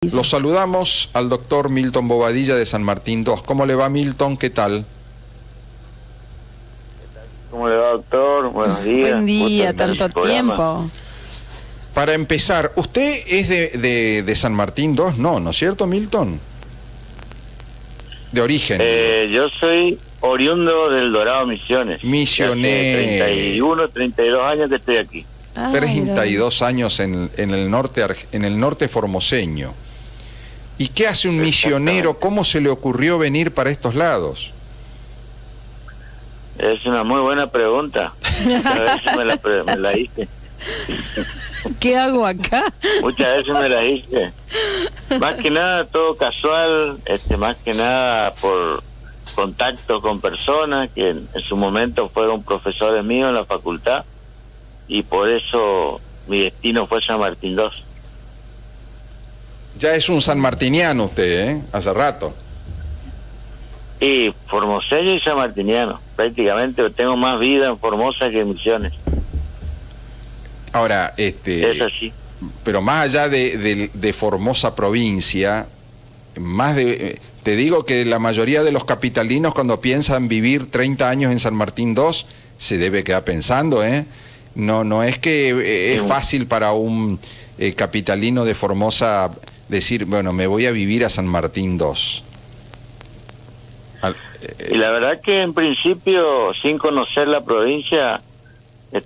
Lo saludamos al doctor Milton Bobadilla de San Martín II. ¿Cómo le va, Milton? ¿Qué tal? ¿Cómo le va, doctor? Buenos días. Buen día, tanto tiempo. Para empezar, ¿usted es de San Martín II? No es cierto, Milton? De origen. Yo soy oriundo del Dorado Misiones. Misionero. Hace 31, 32 años que estoy aquí. 32 años en el norte formoseño. ¿Y qué hace un misionero? ¿Cómo se le ocurrió venir para estos lados? Es una muy buena pregunta. A veces me la hice. ¿Qué hago acá? Muchas veces me la hice. Más que nada todo casual, más que nada por contacto con personas que en su momento fueron profesores míos en la facultad, y por eso mi destino fue San Martín II. Ya es un sanmartiniano usted, ¿eh? Hace rato. Y formoseño y sanmartiniano. Prácticamente tengo más vida en Formosa que en Misiones. Ahora, es así. Pero más allá de Formosa provincia, te digo que la mayoría de los capitalinos, cuando piensan vivir 30 años en San Martín II, se debe quedar pensando, ¿eh? No es que es fácil para un capitalino de Formosa decir, bueno, me voy a vivir a San Martín II. Y la verdad que en principio, sin conocer la provincia,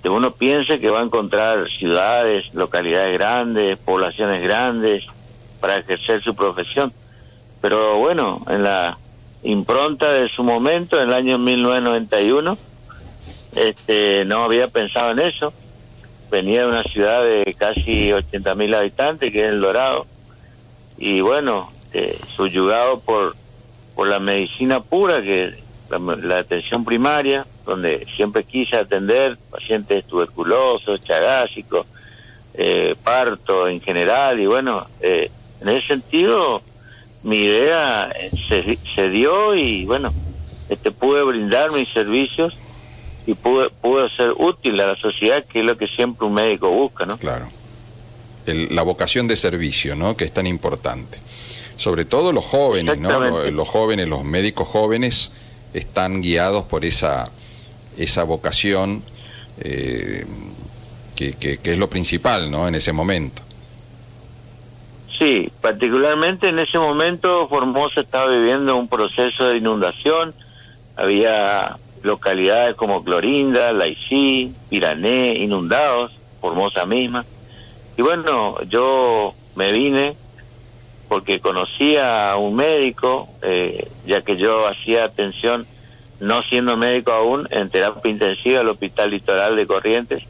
uno piensa que va a encontrar ciudades, localidades grandes, poblaciones grandes para ejercer su profesión. Pero bueno, en la impronta de su momento, en el año 1991, no había pensado en eso. Venía de una ciudad de casi 80.000 habitantes, que es El Dorado, y bueno, subyugado por la medicina pura, que es la atención primaria, donde siempre quise atender pacientes tuberculosos, chagásicos, parto en general, y bueno, en ese sentido mi idea se dio, y bueno, pude brindar mis servicios y pude ser útil a la sociedad, que es lo que siempre un médico busca, ¿no? Claro. La vocación de servicio, ¿no? Que es tan importante. Sobre todo los jóvenes, ¿no? Los jóvenes, los médicos jóvenes están guiados por esa vocación que es lo principal, ¿no? En ese momento. Sí, particularmente en ese momento Formosa estaba viviendo un proceso de inundación. Había localidades como Clorinda, Laicí, Pirané, inundados, Formosa misma. Y bueno, yo me vine porque conocía a un médico, ya que yo hacía atención, no siendo médico aún, en terapia intensiva al Hospital Litoral de Corrientes,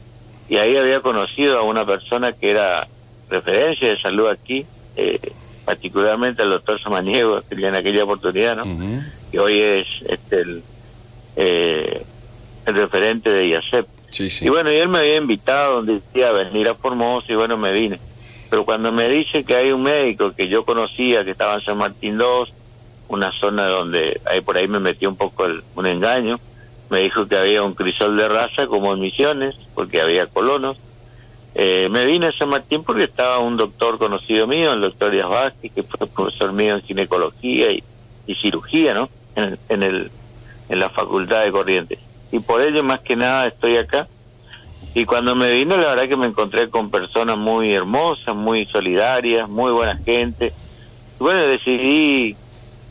y ahí había conocido a una persona que era referencia de salud aquí, particularmente al doctor Samaniego, que en aquella oportunidad, ¿no? Uh-huh. Que hoy es el referente de IACEP. Sí, sí. Y bueno, y él me había invitado donde decía venir a Formosa, y bueno, me vine. Pero cuando me dice que hay un médico que yo conocía, que estaba en San Martín II, una zona donde por ahí me metió un poco un engaño, me dijo que había un crisol de raza como en Misiones, porque había colonos. Me vine a San Martín porque estaba un doctor conocido mío, el doctor Díaz Vázquez, que fue profesor mío en ginecología y cirugía, ¿no? En la Facultad de Corrientes. Y por ello, más que nada, estoy acá. Y cuando me vine, la verdad que me encontré con personas muy hermosas, muy solidarias, muy buena gente. Y bueno, decidí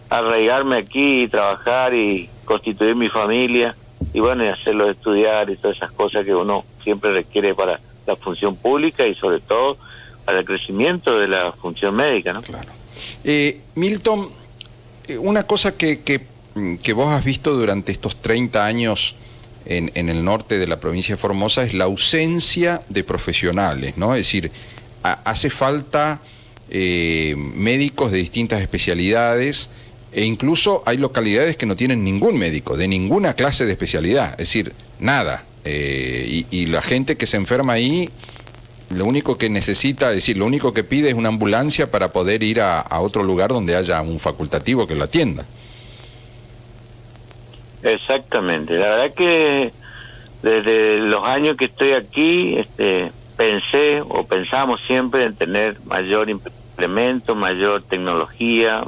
arraigarme aquí, trabajar y constituir mi familia, y bueno, y hacerlo estudiar y todas esas cosas que uno siempre requiere para la función pública y sobre todo para el crecimiento de la función médica, ¿no? Claro. Milton, una cosa que vos has visto durante estos 30 años en el norte de la provincia de Formosa es la ausencia de profesionales, ¿no? Es decir, hace falta médicos de distintas especialidades, e incluso hay localidades que no tienen ningún médico, de ninguna clase de especialidad, es decir, nada. Y la gente que se enferma ahí, lo único que necesita, es decir, lo único que pide es una ambulancia para poder ir a otro lugar donde haya un facultativo que lo atienda. Exactamente, la verdad que desde los años que estoy aquí, pensamos siempre en tener mayor elementos, mayor tecnología,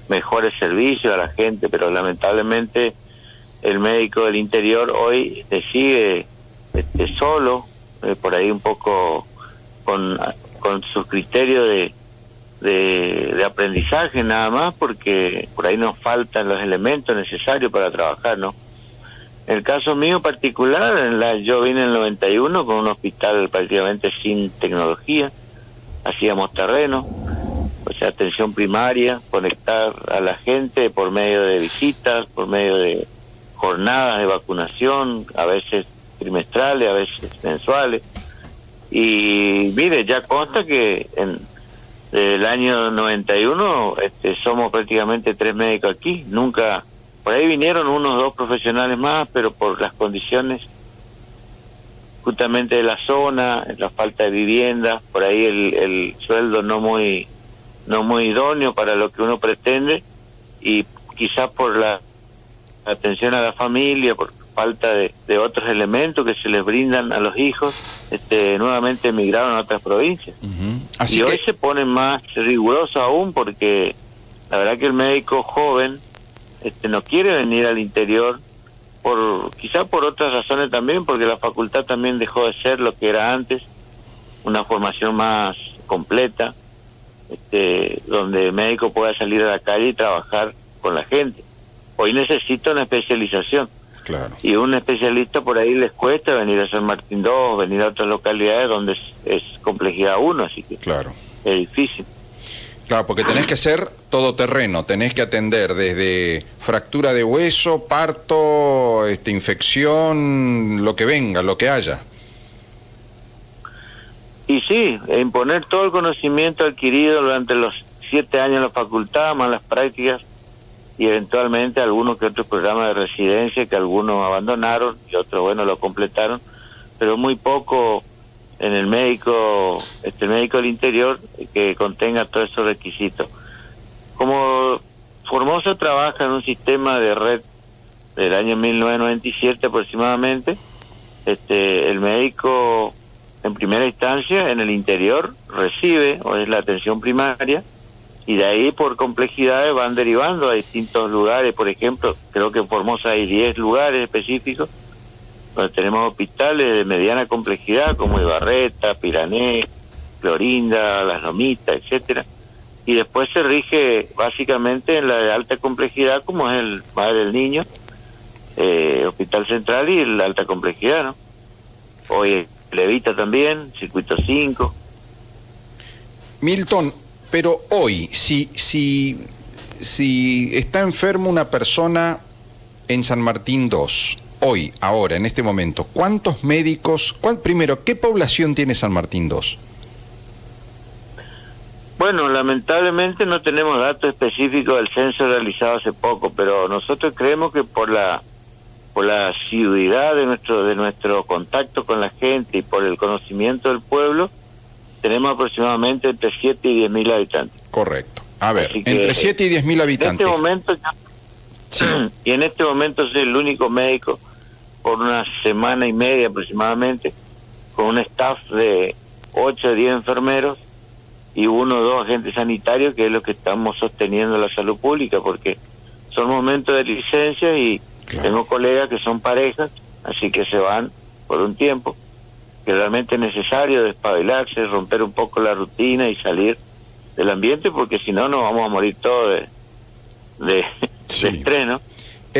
mejores servicios a la gente, pero lamentablemente el médico del interior hoy sigue solo, por ahí un poco con su criterio de aprendizaje nada más, porque por ahí nos faltan los elementos necesarios para trabajar, ¿no? En el caso mío particular, yo vine en el 91 con un hospital prácticamente sin tecnología, hacíamos terreno, o sea, atención primaria, conectar a la gente por medio de visitas, por medio de jornadas de vacunación, a veces trimestrales, a veces mensuales. Y mire, ya consta que desde el año 91 somos prácticamente 3 médicos aquí. Nunca, por ahí vinieron unos 2 profesionales más, pero por las condiciones justamente de la zona, la falta de vivienda, por ahí el sueldo no muy idóneo para lo que uno pretende, y quizás por la atención a la familia, por falta de otros elementos que se les brindan a los hijos, nuevamente emigraron a otras provincias. Así y que hoy se ponen más rigurosos aún, porque la verdad que el médico joven no quiere venir al interior, quizás por otras razones también, porque la facultad también dejó de ser lo que era antes, una formación más completa, donde el médico pueda salir a la calle y trabajar con la gente. Hoy necesita una especialización. claro. Y un especialista por ahí les cuesta venir a San Martín 2, venir a otras localidades donde es complejidad 1, así que Claro. es difícil. Claro, porque tenés que ser todoterreno, tenés que atender desde fractura de hueso, parto, infección, lo que venga, lo que haya. Y sí, imponer todo el conocimiento adquirido durante los 7 años en la facultad, más las prácticas, y eventualmente algunos que otros programas de residencia que algunos abandonaron y otros, bueno, lo completaron, pero muy poco en el médico del interior que contenga todos esos requisitos. Como Formosa trabaja en un sistema de red del año 1997 aproximadamente, el médico en primera instancia en el interior recibe o es la atención primaria, y de ahí por complejidades van derivando a distintos lugares. Por ejemplo, creo que en Formosa hay 10 lugares específicos donde tenemos hospitales de mediana complejidad como Ibarreta, Pirané, Clorinda, Las Lomitas, etcétera, y después se rige básicamente en la de alta complejidad, como es el Madre del Niño, Hospital Central, y la alta complejidad, ¿no? Hoy Levita también, Circuito 5. Milton, pero hoy, si está enfermo una persona en San Martín 2, hoy, ahora, en este momento, ¿cuántos médicos, primero, qué población tiene San Martín 2? Bueno, lamentablemente no tenemos datos específicos del censo realizado hace poco, pero nosotros creemos que por la asiduidad de nuestro contacto con la gente y por el conocimiento del pueblo, tenemos aproximadamente entre 7 y 10 mil habitantes. Correcto. A ver, Así que, entre 7 y 10 mil habitantes. En este momento, Sí. y en este momento soy el único médico por una semana y media aproximadamente, con un staff de 8 o 10 enfermeros y 1 o 2 agentes sanitarios, que es lo que estamos sosteniendo la salud pública, porque son momentos de licencia y Claro. tengo colegas que son parejas, así que se van por un tiempo, que realmente es necesario despabilarse, romper un poco la rutina y salir del ambiente, porque si no nos vamos a morir todos de estrés, ¿no?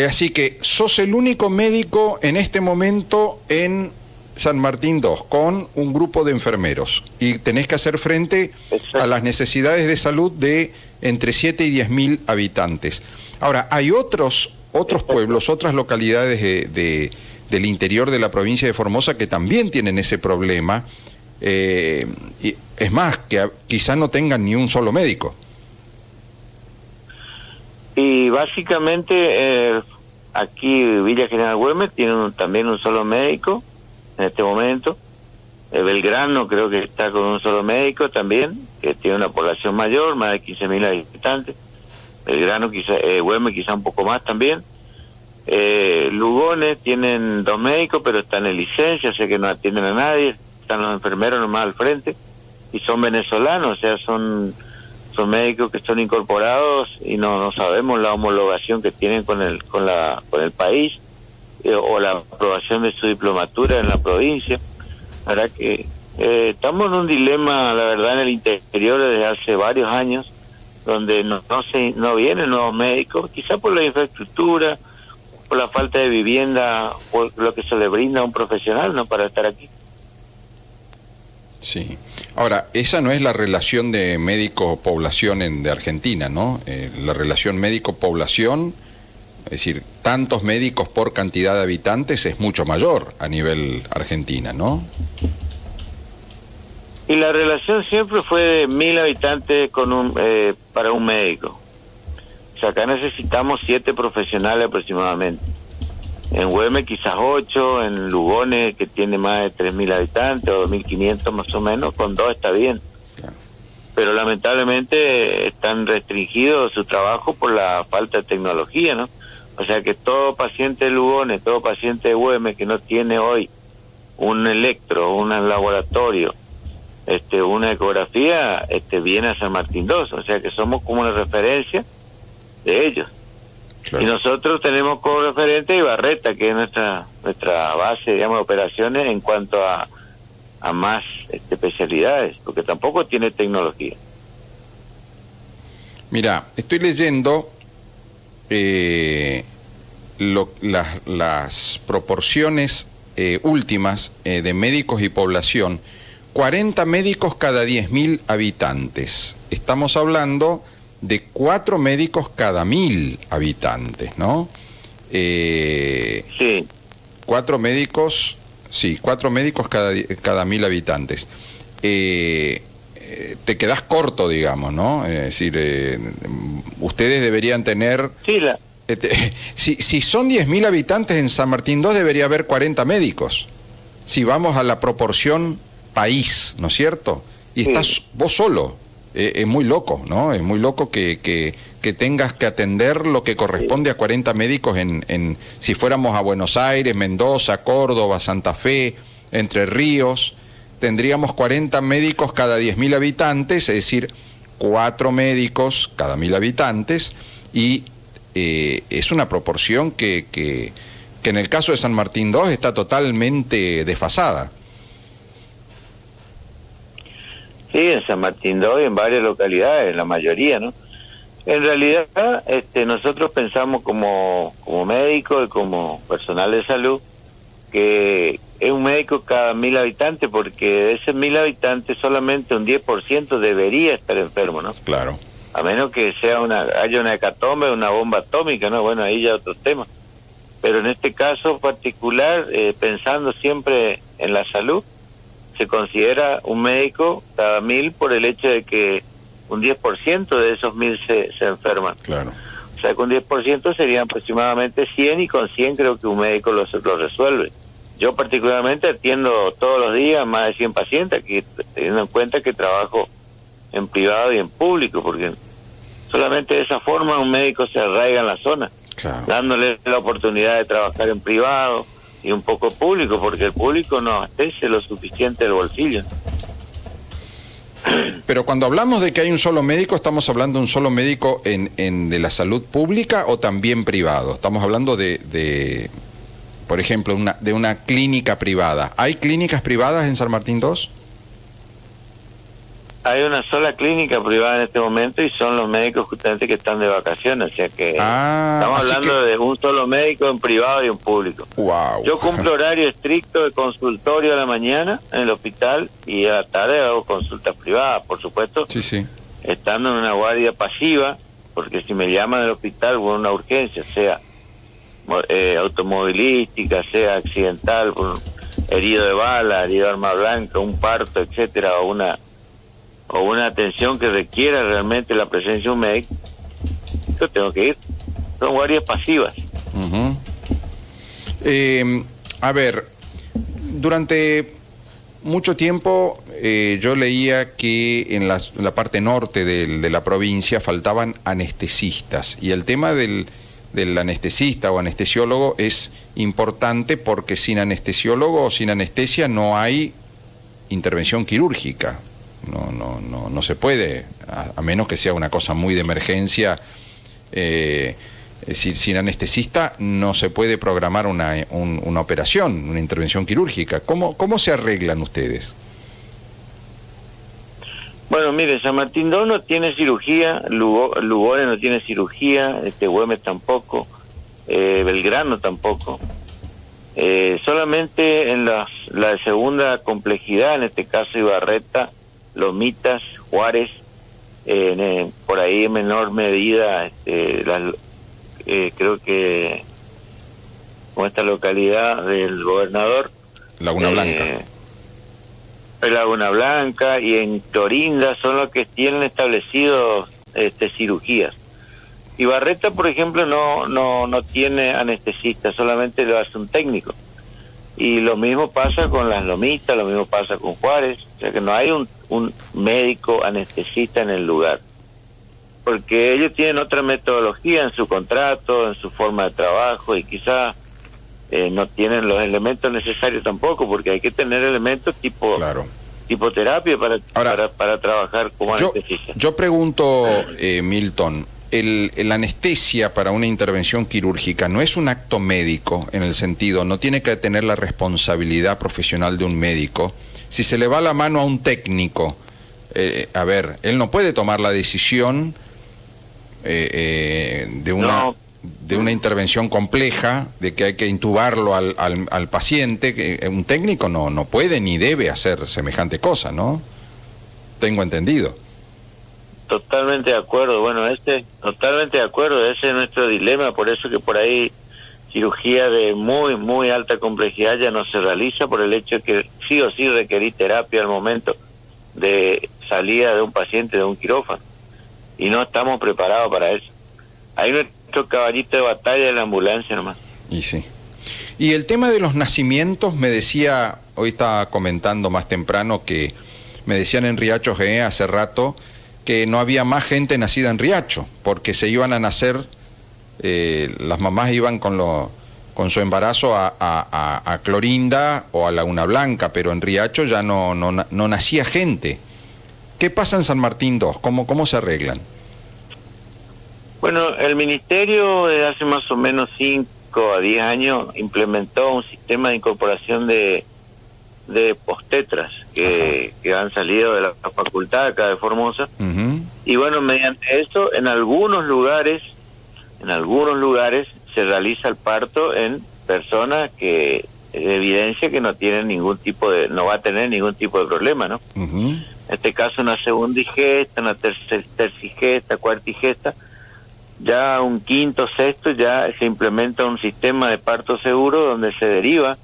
Así que sos el único médico en este momento en San Martín 2, con un grupo de enfermeros, y tenés que hacer frente Exacto. a las necesidades de salud de entre 7 y 10 mil habitantes. Ahora, hay otros pueblos, otras localidades del interior de la provincia de Formosa que también tienen ese problema, y es más, que quizás no tengan ni un solo médico. Y básicamente aquí Villa General Güemes tiene también un solo médico en este momento. Belgrano creo que está con un solo médico también, que tiene una población mayor, más de 15.000 habitantes. Belgrano, Güemes quizá un poco más también. Lugones tienen 2 médicos, pero están en licencia, o sea que no atienden a nadie. Están los enfermeros nomás al frente y son venezolanos, o sea, son nuestros médicos que son incorporados y no sabemos la homologación que tienen con el país o la aprobación de su diplomatura en la provincia. La verdad que estamos en un dilema, la verdad, en el interior desde hace varios años, donde no vienen nuevos médicos, quizá por la infraestructura, por la falta de vivienda, por lo que se le brinda a un profesional, ¿no?, para estar aquí. Sí. Ahora, esa no es la relación de médico-población de Argentina, ¿no? La relación médico-población, es decir, tantos médicos por cantidad de habitantes es mucho mayor a nivel Argentina, ¿no? Y la relación siempre fue de 1000 habitantes para un médico. O sea, acá necesitamos 7 profesionales aproximadamente. En Güemes quizás 8, en Lugones, que tiene más de 3000 habitantes, o 2500 más o menos, con 2 está bien. Claro. Pero lamentablemente están restringidos su trabajo por la falta de tecnología, ¿no? O sea que todo paciente de Lugones, todo paciente de Güemes que no tiene hoy un electro, un laboratorio, una ecografía, viene a San Martín II. O sea que somos como una referencia de ellos. Claro. Y nosotros tenemos como referente Ibarreta, que es nuestra base, digamos, de operaciones en cuanto a más especialidades, porque tampoco tiene tecnología. Mira, estoy leyendo las proporciones últimas de médicos y población. 40 médicos cada 10.000 habitantes. Estamos hablando de 4 médicos cada 1000 habitantes, ¿no? Sí. 4 médicos cada 1000 habitantes. Te quedás corto, digamos, ¿no? Es decir, ustedes deberían tener... Sí, si son 10.000 habitantes en San Martín II, debería haber 40 médicos. Si vamos a la proporción país, ¿no es cierto? Y sí. Estás vos solo. Es muy loco, ¿no? Es muy loco que tengas que atender lo que corresponde a 40 médicos si fuéramos a Buenos Aires, Mendoza, Córdoba, Santa Fe, Entre Ríos, tendríamos 40 médicos cada 10.000 habitantes, es decir, 4 médicos cada 1000 habitantes, y es una proporción que en el caso de San Martín II está totalmente desfasada. Sí, en San Martín II y en varias localidades, la mayoría, ¿no? En realidad, nosotros pensamos como médicos y como personal de salud que es un médico cada 1000 habitantes, porque de esos 1000 habitantes solamente un 10% debería estar enfermo, ¿no? Claro. A menos que haya una hecatombe, una bomba atómica, ¿no? Bueno, ahí ya otro tema. Pero en este caso particular, pensando siempre en la salud, se considera un médico cada 1000 por el hecho de que un 10% de esos 1000 se enferman. Claro. O sea que un 10% serían aproximadamente 100, y con 100 creo que un médico lo resuelve. Yo particularmente atiendo todos los días más de 100 pacientes, aquí, teniendo en cuenta que trabajo en privado y en público, porque solamente de esa forma un médico se arraiga en la zona, Claro. dándole la oportunidad de trabajar en privado y un poco público, porque el público no abastece lo suficiente del bolsillo. Pero cuando hablamos de que hay un solo médico, ¿estamos hablando de un solo médico de la salud pública o también privado? Estamos hablando de por ejemplo, de una clínica privada. ¿Hay clínicas privadas en San Martín II? Hay una sola clínica privada en este momento y son los médicos justamente que están de vacaciones, o sea que estamos hablando de un solo médico en privado y en público. Wow. Yo cumplo horario estricto de consultorio a la mañana en el hospital y a la tarde hago consultas privadas, por supuesto, Sí. estando en una guardia pasiva, porque si me llaman del hospital por una urgencia, sea automovilística, sea accidental, por un herido de bala, herido de arma blanca, un parto, etcétera, o una atención que requiera realmente la presencia de un médico, yo tengo que ir. Son guardias pasivas. Uh-huh. A ver, durante mucho tiempo yo leía que en la parte norte de la provincia faltaban anestesistas, y el tema del anestesista o anestesiólogo es importante porque sin anestesiólogo o sin anestesia no hay intervención quirúrgica. No se puede, a menos que sea una cosa muy de emergencia. Es decir, sin anestesista no se puede programar una operación, una intervención quirúrgica. ¿Cómo se arreglan ustedes? Bueno, mire, San Martín 2 no tiene cirugía, Lugones no tiene cirugía, Güemes tampoco, Belgrano tampoco. Solamente en la de segunda complejidad, en este caso Ibarreta, Lomitas, Juárez, por ahí en menor medida, creo que con esta localidad del gobernador. Laguna Blanca. Laguna Blanca y en Clorinda son los que tienen establecidos cirugías. Ibarreta, por ejemplo, no tiene anestesista, solamente lo hace un técnico. Y lo mismo pasa con las Lomitas, lo mismo pasa con Juárez, o sea que no hay un médico anestesista en el lugar, porque ellos tienen otra metodología en su contrato, en su forma de trabajo, y quizás no tienen los elementos necesarios tampoco, porque hay que tener elementos tipo terapia para trabajar como anestesista. Yo pregunto, Milton, la anestesia para una intervención quirúrgica no es un acto médico, en el sentido, no tiene que tener la responsabilidad profesional de un médico. Si se le va la mano a un técnico, él no puede tomar la decisión de una intervención compleja, de que hay que intubarlo al paciente. Que un técnico no puede ni debe hacer semejante cosa, ¿no? Tengo entendido. Totalmente de acuerdo, totalmente de acuerdo, ese es nuestro dilema, por eso que por ahí cirugía de muy alta complejidad ya no se realiza, por el hecho de que sí o sí requerí terapia al momento de salida de un paciente de un quirófano, y no estamos preparados para eso. Hay nuestro caballito de batalla de la ambulancia nomás. Y sí. Y el tema de los nacimientos, me decía, hoy estaba comentando más temprano, que me decían en Riacho GE hace rato que no había más gente nacida en Riacho, porque se iban a nacer, las mamás iban con su embarazo a Clorinda o a Laguna Blanca, pero en Riacho ya no nacía gente. ¿Qué pasa en San Martín 2? ¿Cómo se arreglan? Bueno, el Ministerio desde hace más o menos 5 a 10 años implementó un sistema de incorporación de postetras que han salido de la facultad acá de Formosa. Y bueno, mediante eso en algunos lugares se realiza el parto en personas que evidencia que no tienen no va a tener ningún tipo de problema, ¿no? En este caso una segundigesta, una tercigesta, cuartigesta, ya un quinto, sexto, ya se implementa un sistema de parto seguro donde se deriva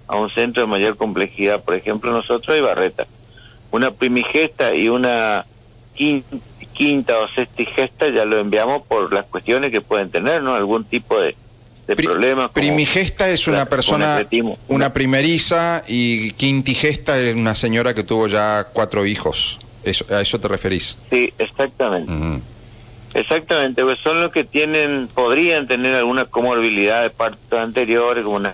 a un centro de mayor complejidad. Por ejemplo, nosotros Ibarreta, una primigesta y una quinta o sextigesta ya lo enviamos por las cuestiones que pueden tener, ¿no? Algún tipo de problemas. Primigesta es una persona, una primeriza, y quintigesta es una señora que tuvo ya 4 hijos. ¿A eso te referís? Sí, exactamente. Exactamente, pues son los que podrían tener alguna comorbilidad de partos anteriores, como un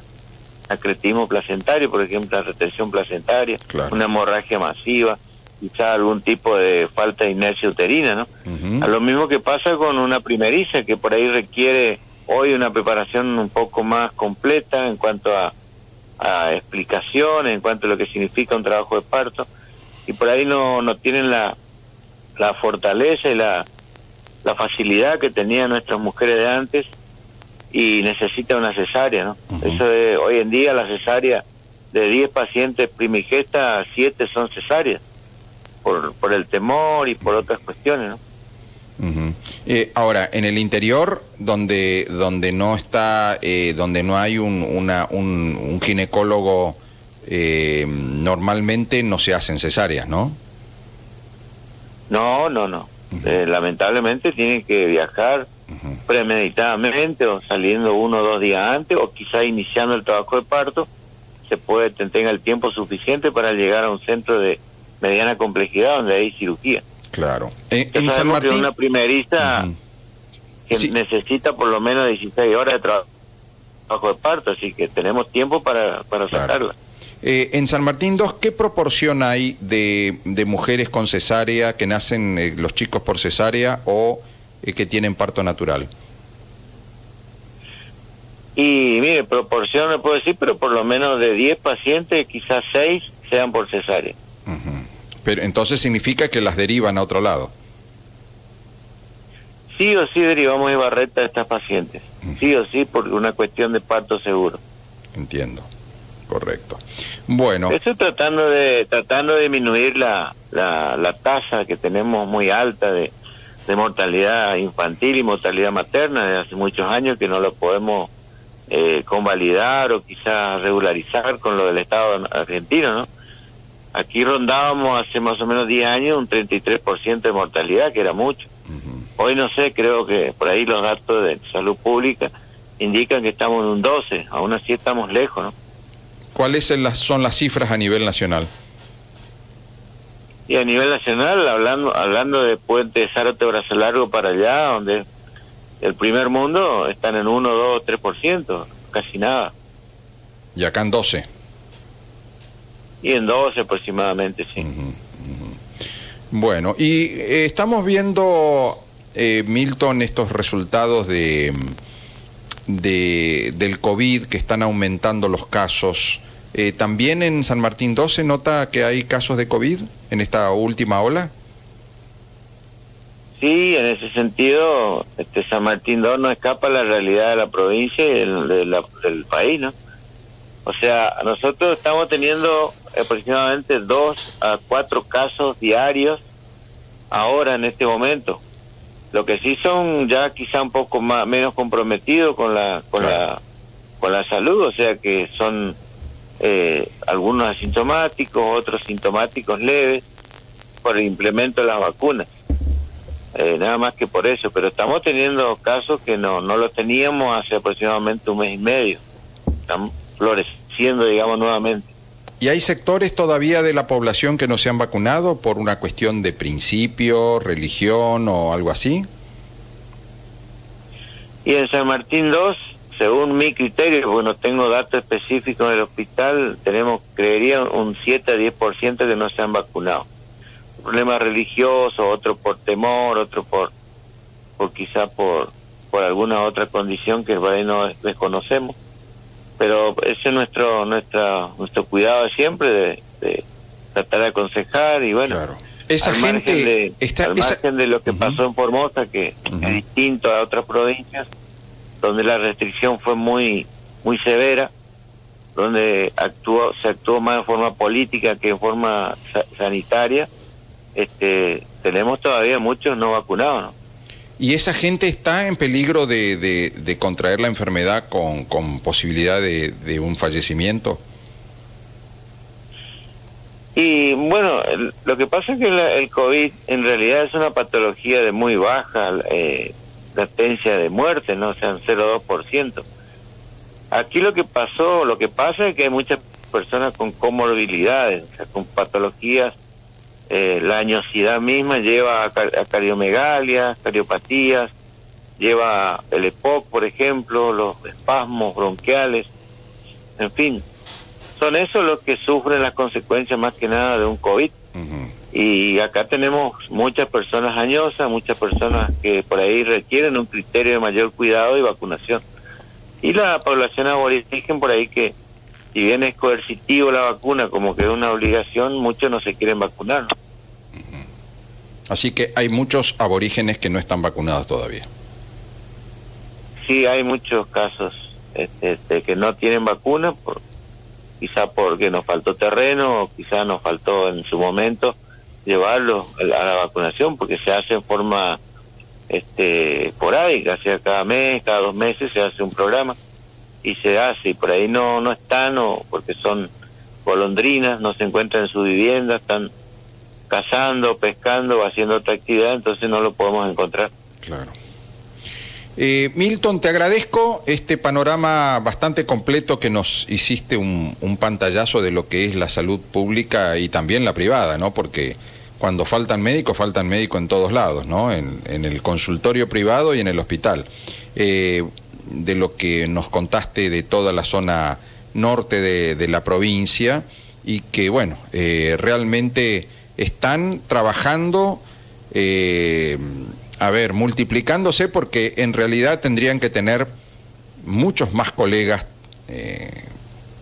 acretismo placentario, por ejemplo, la retención placentaria, una hemorragia masiva, quizá algún tipo de falta de inercia uterina, ¿no? A lo mismo que pasa con una primeriza, que por ahí requiere hoy una preparación un poco más completa en cuanto a explicaciones, en cuanto a lo que significa un trabajo de parto, y por ahí no tienen la fortaleza y la facilidad que tenían nuestras mujeres de antes, y necesita una cesárea, ¿no? Eso es, hoy en día la cesárea, de 10 pacientes primigestas, 7 son cesáreas, por el temor y por otras cuestiones, ¿no? Ahora, en el interior, donde no está, donde no hay un ginecólogo, normalmente no se hacen cesáreas, ¿no? No. Lamentablemente tienen que viajar premeditadamente, o saliendo 1 o 2 días antes, o quizá iniciando el trabajo de parto, tenga el tiempo suficiente para llegar a un centro de mediana complejidad donde hay cirugía. Claro. En San Martín, que una primeriza que necesita por lo menos 16 horas de trabajo de parto, así que tenemos tiempo para sacarla. En San Martín 2, ¿qué proporción hay de mujeres con cesárea, que nacen los chicos por cesárea o que tienen parto natural? Y mire, proporción no puedo decir, pero por lo menos de 10 pacientes, quizás 6 sean por cesárea. Pero entonces significa que las derivan a otro lado. Sí o sí derivamos Ibarreta a estas pacientes. Sí o sí, por una cuestión de parto seguro. Entiendo. Correcto. Bueno. Estoy tratando de disminuir la tasa que tenemos muy alta de mortalidad infantil y mortalidad materna desde hace muchos años, que no lo podemos convalidar o quizás regularizar con lo del Estado argentino, ¿no? Aquí rondábamos hace más o menos 10 años un 33% de mortalidad, que era mucho. Hoy no sé, creo que por ahí los datos de salud pública indican que estamos en un 12, aún así estamos lejos, ¿no? ¿Cuáles son las cifras a nivel nacional? Y a nivel nacional, hablando de Puente Zárate, Brazo Largo para allá, donde el primer mundo están en 1, 2, 3%, casi nada. Y acá en 12. Y en 12 aproximadamente, sí. Bueno, y estamos viendo, Milton, estos resultados del COVID, que están aumentando los casos. ¿También en San Martín 2 se nota que hay casos de COVID en esta última ola? Sí, en ese sentido, San Martín 2 no escapa a la realidad de la provincia y del país, ¿no? O sea, nosotros estamos teniendo aproximadamente 2 a 4 casos diarios ahora en este momento. Lo que sí son ya quizá un poco menos comprometidos con la salud, o sea que son algunos asintomáticos, otros sintomáticos leves por el implemento de las vacunas. Nada más que por eso, pero estamos teniendo casos que no los teníamos hace aproximadamente un mes y medio. Están floreciendo, digamos, nuevamente. ¿Y hay sectores todavía de la población que no se han vacunado por una cuestión de principio, religión o algo así? Y en San Martín 2, según mi criterio, porque no tengo datos específicos del hospital, creería un 7 a 10% que no se han vacunado. Problemas religiosos, otro por temor, otro por quizá por alguna otra condición que por ahí no desconocemos. Pero ese es nuestro cuidado de siempre, de tratar de aconsejar y bueno, claro. Esa gente al margen de lo que pasó en Formosa, que es distinto a otras provincias, donde la restricción fue muy severa, donde se actuó más en forma política que en forma sanitaria. Tenemos todavía muchos no vacunados, ¿no? ¿Y esa gente está en peligro de contraer la enfermedad con posibilidad de un fallecimiento? Y bueno, lo que pasa es que el COVID en realidad es una patología de muy baja latencia de muerte, ¿no? O sea, un 0,2%. Aquí lo que pasa es que hay muchas personas con comorbilidades, o sea, con patologías. La añosidad misma lleva a cardiomegalia, cardiopatías, lleva el EPOC, por ejemplo, los espasmos bronquiales, en fin, son esos los que sufren las consecuencias más que nada de un COVID. Y acá tenemos muchas personas añosas, muchas personas que por ahí requieren un criterio de mayor cuidado y vacunación. Y la población aborigen por ahí que, si bien es coercitivo la vacuna, como que es una obligación, muchos no se quieren vacunar, ¿no? Así que hay muchos aborígenes que no están vacunados todavía. Sí, hay muchos casos que no tienen vacuna, quizá porque nos faltó terreno, o quizá nos faltó en su momento llevarlos a la vacunación, porque se hace en forma esporádica, o sea, cada mes, cada 2 meses se hace un programa y se hace, y por ahí no están, o porque son golondrinas, no se encuentran en su vivienda, están cazando, pescando o haciendo otra actividad, entonces no lo podemos encontrar. Claro. Milton, te agradezco este panorama bastante completo que nos hiciste, un pantallazo de lo que es la salud pública y también la privada, ¿no? Porque cuando faltan médicos en todos lados, ¿no? En el consultorio privado y en el hospital. De lo que nos contaste de toda la zona norte de la provincia y que, bueno, realmente están trabajando, multiplicándose, porque en realidad tendrían que tener muchos más colegas,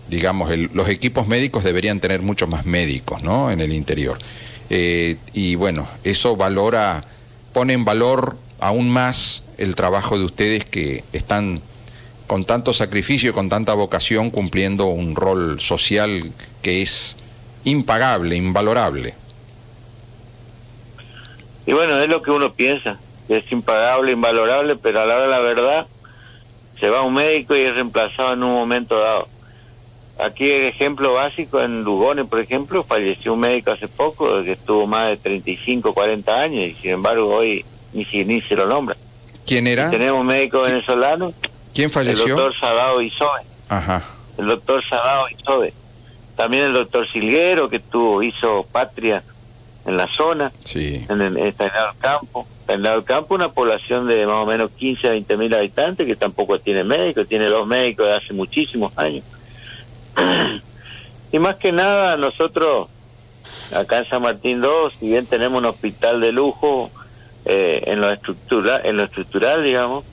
digamos, los equipos médicos deberían tener muchos más médicos, ¿no?, en el interior. Y bueno, eso pone en valor aún más el trabajo de ustedes, que están con tanto sacrificio y con tanta vocación cumpliendo un rol social que es impagable, invalorable. Y bueno, es lo que uno piensa, que es impagable, invalorable, pero a la hora de la verdad se va un médico y es reemplazado en un momento dado. Aquí el ejemplo básico, en Lugones, por ejemplo, falleció un médico hace poco que estuvo más de 35, 40 años, y sin embargo hoy ni se lo nombra. ¿Quién era? Y tenemos un médico venezolano. ¿Quién falleció? El doctor Sadao Isobe. Ajá. El doctor Sadao Isobe. También el doctor Silguero, que hizo patria en la zona. Sí. Está en el campo. Está en el campo una población de más o menos 15 a 20 mil habitantes, que tampoco tiene médico, tiene 2 médicos de hace muchísimos años. Y más que nada, nosotros acá en San Martín 2, si bien tenemos un hospital de lujo en lo estructural, digamos,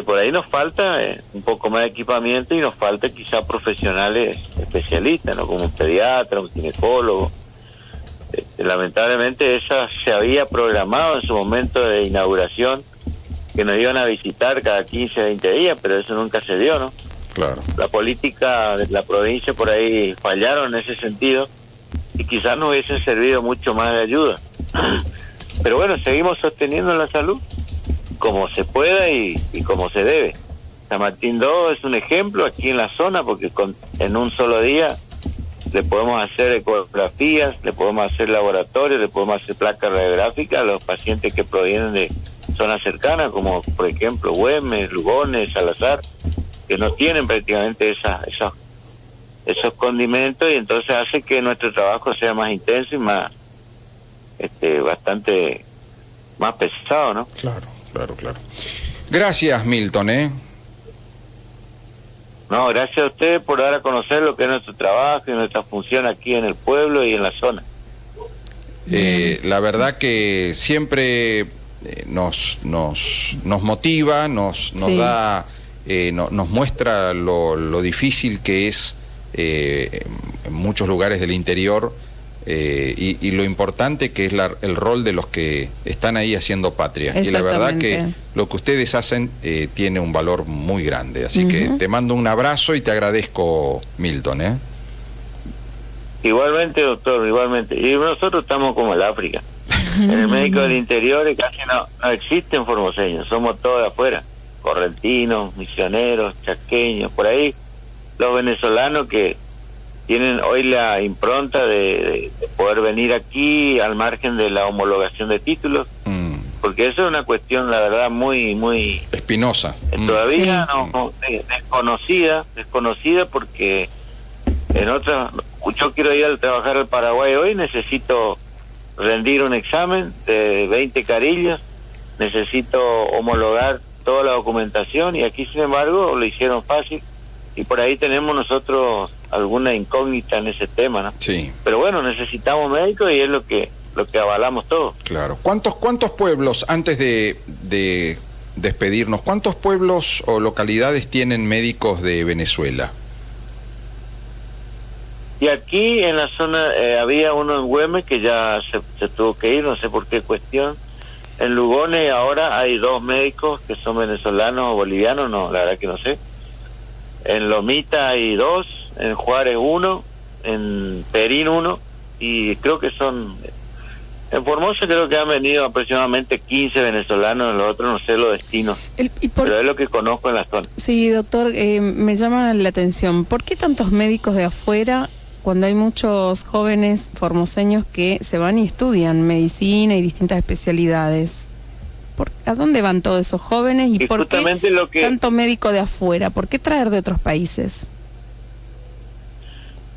por ahí nos falta un poco más de equipamiento, y nos falta quizá profesionales especialistas, ¿no?, como un pediatra, un ginecólogo. Lamentablemente esa se había programado en su momento de inauguración, que nos iban a visitar cada 15, 20 días, pero eso nunca se dio, ¿no? Claro. La política de la provincia por ahí fallaron en ese sentido, y quizás nos hubiesen servido mucho más de ayuda. Pero bueno, seguimos sosteniendo la salud como se pueda y como se debe. San Martín 2 es un ejemplo aquí en la zona, porque en un solo día le podemos hacer ecografías, le podemos hacer laboratorios, le podemos hacer placas radiográficas a los pacientes que provienen de zonas cercanas, como por ejemplo Güemes, Lugones, Salazar, que no tienen prácticamente esos condimentos, y entonces hace que nuestro trabajo sea más intenso y más bastante más pesado, ¿no? Claro. Gracias, Milton, No, gracias a ustedes por dar a conocer lo que es nuestro trabajo y nuestra función aquí en el pueblo y en la zona. La verdad que siempre nos motiva, nos da, nos muestra lo difícil que es en muchos lugares del interior, y lo importante que es el rol de los que están ahí haciendo patria. Y la verdad que lo que ustedes hacen tiene un valor muy grande. Así que te mando un abrazo y te agradezco, Milton. Igualmente, doctor, igualmente. Y nosotros estamos como el África. En el médico del interior casi no existen formoseños, somos todos de afuera. Correntinos, misioneros, chaqueños, por ahí los venezolanos que tienen hoy la impronta de poder venir aquí al margen de la homologación de títulos, porque eso es una cuestión, la verdad, muy espinosa, todavía desconocida, porque en otras, yo quiero ir a trabajar al Paraguay hoy, necesito rendir un examen de 20 carillas, necesito homologar toda la documentación, y aquí sin embargo lo hicieron fácil, y por ahí tenemos nosotros alguna incógnita en ese tema, ¿no? Sí. Pero bueno, necesitamos médicos y es lo que avalamos todos. Claro. ¿Cuántos pueblos, antes de despedirnos, cuántos pueblos o localidades tienen médicos de Venezuela? Y aquí en la zona había uno en Güemes que ya se tuvo que ir, no sé por qué cuestión. En Lugones ahora hay 2 médicos que son venezolanos o bolivianos, no, la verdad que no sé. En Lomita hay 2, en Juárez 1, en Perín 1, y creo que en Formosa creo que han venido aproximadamente 15 venezolanos, en los otros no sé los destinos, pero es lo que conozco en la zona. Sí, doctor, me llama la atención, ¿por qué tantos médicos de afuera cuando hay muchos jóvenes formoseños que se van y estudian medicina y distintas especialidades? ¿A dónde van todos esos jóvenes y por qué tanto médico de afuera? ¿Por qué traer de otros países?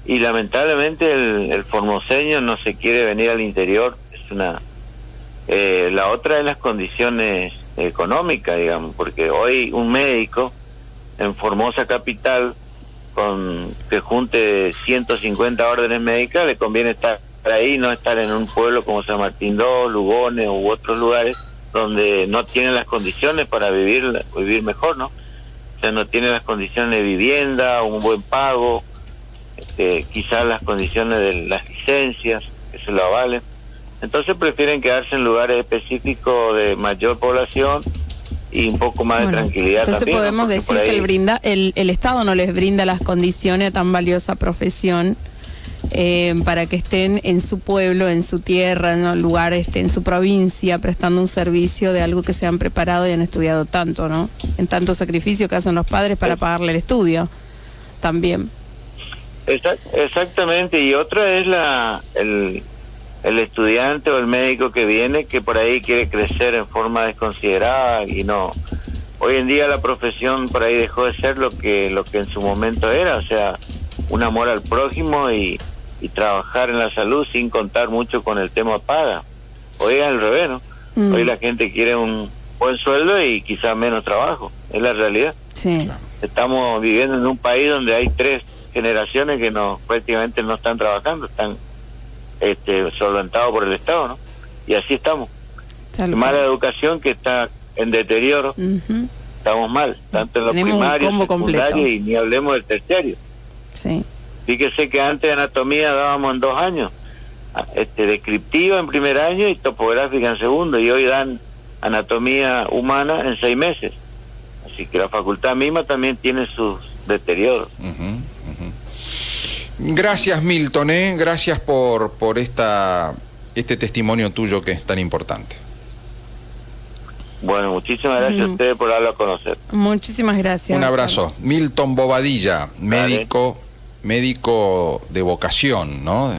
Y lamentablemente el formoseño no se quiere venir al interior. La otra es las condiciones económicas, digamos, porque hoy un médico en Formosa capital con que junte 150 órdenes médicas, le conviene estar ahí, no estar en un pueblo como San Martín II, Lugones u otros lugares donde no tienen las condiciones para vivir mejor, ¿no? O sea, no tienen las condiciones de vivienda, un buen pago, quizás las condiciones de las licencias, que se lo avalen. Entonces prefieren quedarse en lugares específicos de mayor población y un poco más de tranquilidad. Entonces también, podemos ¿no? decir que el Estado no les brinda las condiciones a tan valiosa profesión para que estén en su pueblo, en su tierra, en un lugar, en su provincia, prestando un servicio de algo que se han preparado y han estudiado tanto, ¿no? En tanto sacrificio que hacen los padres para pagarle el estudio también. Exactamente, y otra es el estudiante o el médico que viene, que por ahí quiere crecer en forma desconsiderada y no. Hoy en día la profesión por ahí dejó de ser lo que en su momento era, o sea, un amor al prójimo y trabajar en la salud sin contar mucho con el tema paga. Hoy es al revés, ¿no? Hoy la gente quiere un buen sueldo y quizás menos trabajo, es la realidad. Sí. Estamos viviendo en un país donde hay 3 generaciones que prácticamente no están trabajando, están solventados por el Estado, ¿no? Y así estamos. Mala educación que está en deterioro. Estamos mal, tanto en los primarios, secundarios y ni hablemos del terciario. Sí. Fíjese que antes de anatomía dábamos en 2 años, descriptiva en primer año y topográfica en segundo, y hoy dan anatomía humana en 6 meses. Así que la facultad misma también tiene sus deterioros. Gracias, Milton, gracias por este testimonio tuyo que es tan importante. Bueno, muchísimas gracias a ustedes por darlo a conocer. Muchísimas gracias. Un abrazo. Milton Bobadilla, médico de vocación, ¿no?